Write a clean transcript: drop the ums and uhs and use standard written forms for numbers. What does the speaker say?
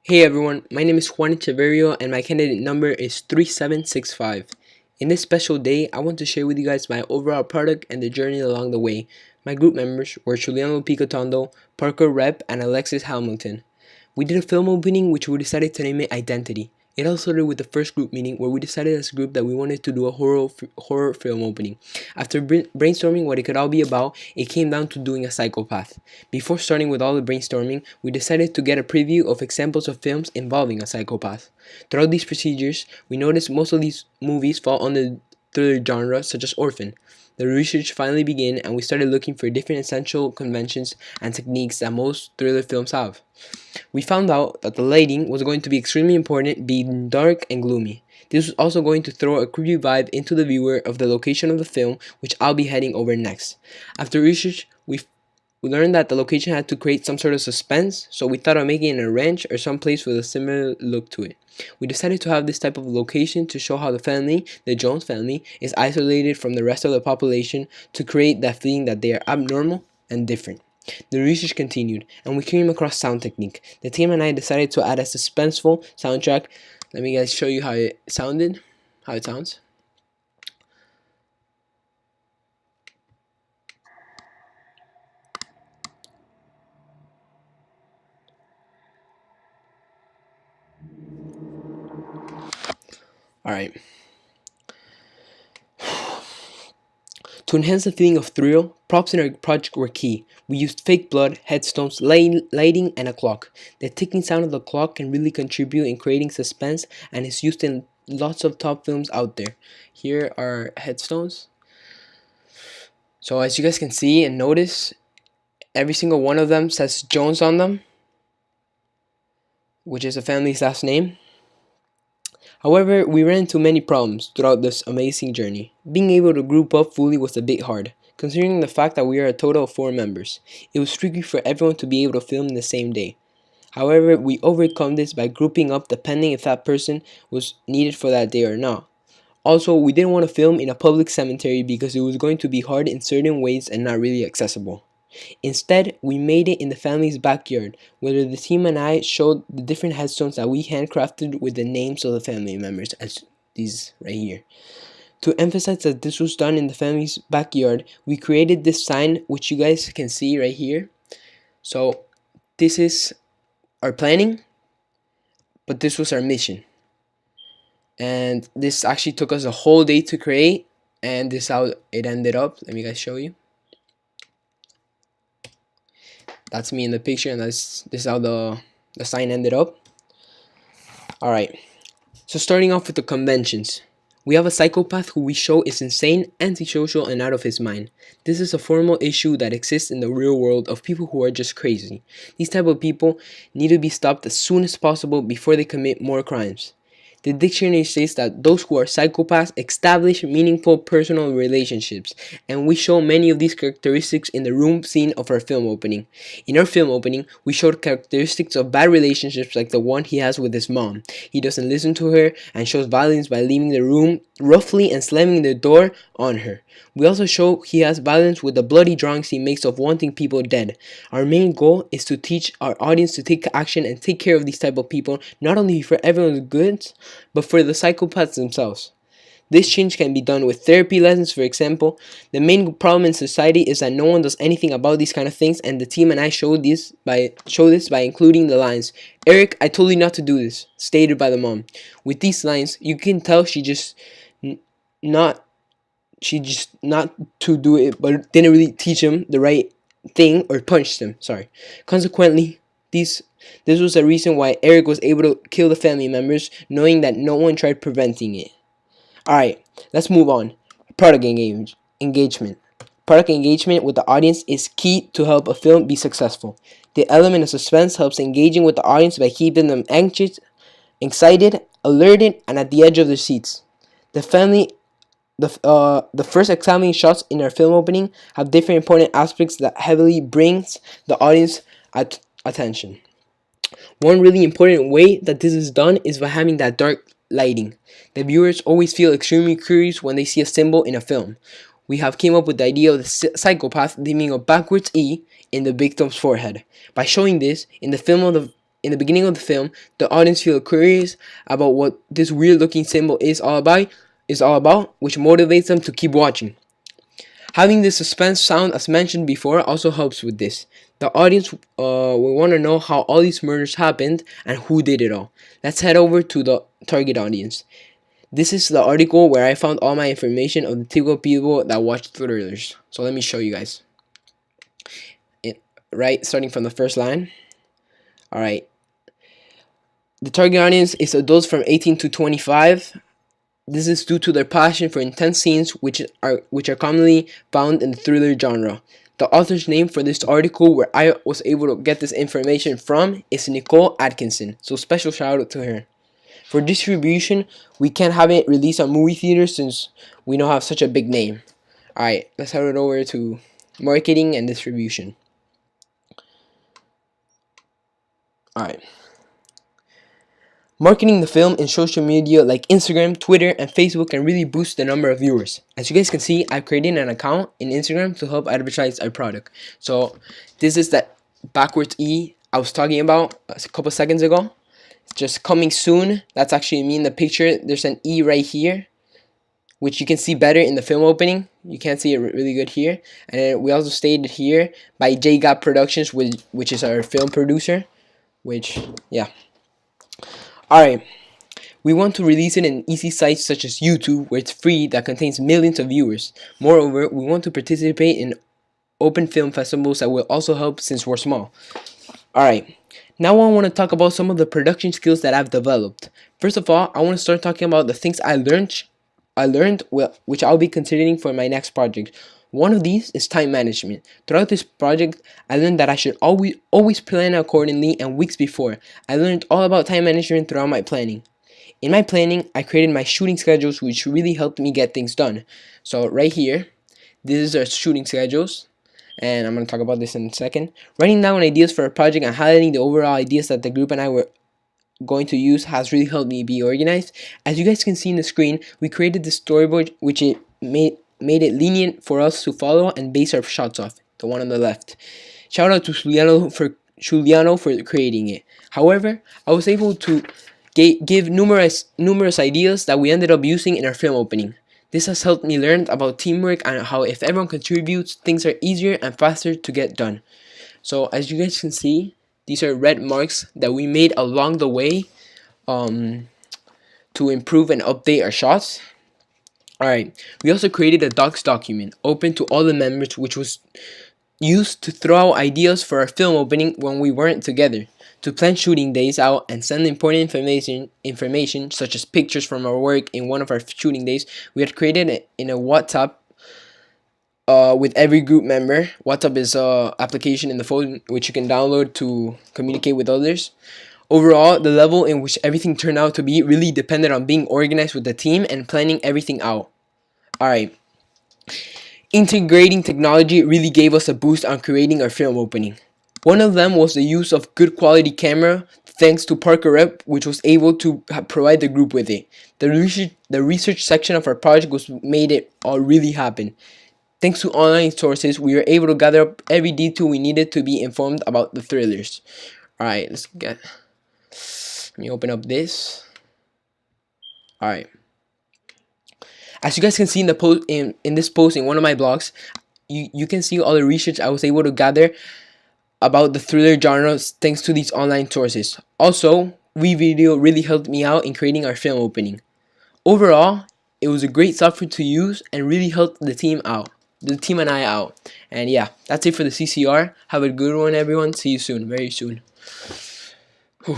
Hey everyone, my name is Juan Echeverria and my candidate number is 3765. In this special day, I want to share with you guys my overall product and the journey along the way. My group members were Juliano Picotondo, Parker Rep, and Alexis Hamilton. We did a film opening which we decided to name it Identity. It all started with the first group meeting where we decided as a group that we wanted to do a horror film opening. After brainstorming what it could all be about, it came down to doing a psychopath. Before starting with all the brainstorming, we decided to get a preview of examples of films involving a psychopath. Throughout these procedures, we noticed most of these movies fall under the thriller genre such as Orphan. The research finally began and we started looking for different essential conventions and techniques that most thriller films have. We found out that the lighting was going to be extremely important, being dark and gloomy. This was also going to throw a creepy vibe into the viewer of the location of the film, which I'll be heading over next. After research, we learned that the location had to create some sort of suspense, so we thought of making it in a ranch or some place with a similar look to it. We decided to have this type of location to show how the family, the Jones family, is isolated from the rest of the population to create that feeling that they are abnormal and different. The research continued, and we came across sound technique. The team and I decided to add a suspenseful soundtrack. Let me guys show you how it sounded, how it sounds. Alright. To enhance the feeling of thrill, props in our project were key. We used fake blood, headstones, lighting, and a clock. The ticking sound of the clock can really contribute in creating suspense and is used in lots of top films out there. Here are headstones. So as you guys can see and notice, every single one of them says Jones on them, which is a family's last name. However, we ran into many problems throughout this amazing journey. Being able to group up fully was a bit hard, considering the fact that we are a total of 4 members. It was tricky for everyone to be able to film in the same day. However, we overcome this by grouping up depending if that person was needed for that day or not. Also, we didn't want to film in a public cemetery because it was going to be hard in certain ways and not really accessible. Instead, we made it in the family's backyard, where the team and I showed the different headstones that we handcrafted with the names of the family members, as these right here. To emphasize that this was done in the family's backyard, we created this sign, which you guys can see right here. So, this is our planning, but this was our mission. And this actually took us a whole day to create, and this is how it ended up. Let me guys show you. That's me in the picture, and this is how the sign ended up. Alright, so starting off with the conventions. We have a psychopath who we show is insane, antisocial, and out of his mind. This is a formal issue that exists in the real world of people who are just crazy. These type of people need to be stopped as soon as possible before they commit more crimes. The dictionary says that those who are psychopaths establish meaningful personal relationships, and we show many of these characteristics in the room scene of our film opening. In our film opening, we showed characteristics of bad relationships like the one he has with his mom. He doesn't listen to her and shows violence by leaving the room roughly and slamming the door on her. We also show he has violence with the bloody drawings he makes of wanting people dead. Our main goal is to teach our audience to take action and take care of these type of people, not only for everyone's good, but for the psychopaths themselves. This change can be done with therapy lessons, for example. The main problem in society is that no one does anything about these kind of things, and the team and I show this by including the lines, "Eric, I told you not to do this," stated by the mom. With these lines, you can tell she just not to do it, but didn't really teach him the right thing or punished him. Sorry. Consequently, this was a reason why Eric was able to kill the family members, knowing that no one tried preventing it. Alright, let's move on. Product engagement. Product engagement with the audience is key to help a film be successful. The element of suspense helps engaging with the audience by keeping them anxious, excited, alerted, and at the edge of their seats. The first examining shots in our film opening have different important aspects that heavily brings the audience attention. One really important way that this is done is by having that dark lighting. The viewers always feel extremely curious when they see a symbol in a film. We have came up with the idea of the psychopath leaving a backwards E in the victim's forehead. By showing this in the in the beginning of the film, the audience feel curious about what this weird looking symbol is all about, which motivates them to keep watching. Having the suspense sound, as mentioned before, also helps with this. The audience will want to know how all these murders happened and who did it all. Let's head over to the target audience. This is the article where I found all my information of the typical people that watch thrillers. So let me show you guys. Right, starting from the first line. Alright. The target audience is adults from 18 to 25. This is due to their passion for intense scenes which are commonly found in the thriller genre. The author's name for this article, where I was able to get this information from, is Nicole Atkinson. So special shout out to her. For distribution, we can't have it released on movie theaters since we don't have such a big name. Alright, let's head it over to marketing and distribution. Alright. Marketing the film in social media like Instagram, Twitter, and Facebook can really boost the number of viewers. As you guys can see, I've created an account in Instagram to help advertise our product. So this is that backwards E I was talking about a couple seconds ago. It's just coming soon. That's actually me in the picture. There's an E right here, which you can see better in the film opening. You can't see it really good here. And then we also stated here by J Gap Productions, which is our film producer. Which, yeah. Alright, we want to release it in easy sites such as YouTube, where it's free, that contains millions of viewers. Moreover, we want to participate in open film festivals that will also help since we're small. Alright, now I want to talk about some of the production skills that I've developed. First of all, I want to start talking about the things I learned, which I'll be considering for my next project. One of these is time management. Throughout this project, I learned that I should always plan accordingly, and weeks before, I learned all about time management throughout my planning. In my planning, I created my shooting schedules, which really helped me get things done. So right here, this is our shooting schedules, and I'm going to talk about this in a second. Writing down ideas for a project and highlighting the overall ideas that the group and I were going to use has really helped me be organized. As you guys can see in the screen, we created this storyboard, which it made it lenient for us to follow and base our shots off, the one on the left. Shout out to Juliano for creating it. However, I was able to give numerous ideas that we ended up using in our film opening. This has helped me learn about teamwork and how if everyone contributes, things are easier and faster to get done. So as you guys can see, these are red marks that we made along the way to improve and update our shots. Alright, we also created a docs document open to all the members, which was used to throw out ideas for our film opening when we weren't together, to plan shooting days out and send important information such as pictures from our work in one of our shooting days. We had created it in a WhatsApp with every group member. WhatsApp is an application in the phone which you can download to communicate with others. Overall, the level in which everything turned out to be really depended on being organized with the team and planning everything out. Alright. Integrating technology really gave us a boost on creating our film opening. One of them was the use of good quality camera, thanks to Parker Rep, which was able to provide the group with it. The research section of our project made it all really happen. Thanks to online sources, we were able to gather up every detail we needed to be informed about the thrillers. Alright, let me open up this. Alright. As you guys can see in the post in this post in one of my blogs, you can see all the research I was able to gather about the thriller genres thanks to these online sources. Also, WeVideo really helped me out in creating our film opening. Overall, it was a great software to use and really helped the team and I out. And yeah, that's it for the CCR. Have a good one, everyone. See you soon, very soon. Whew.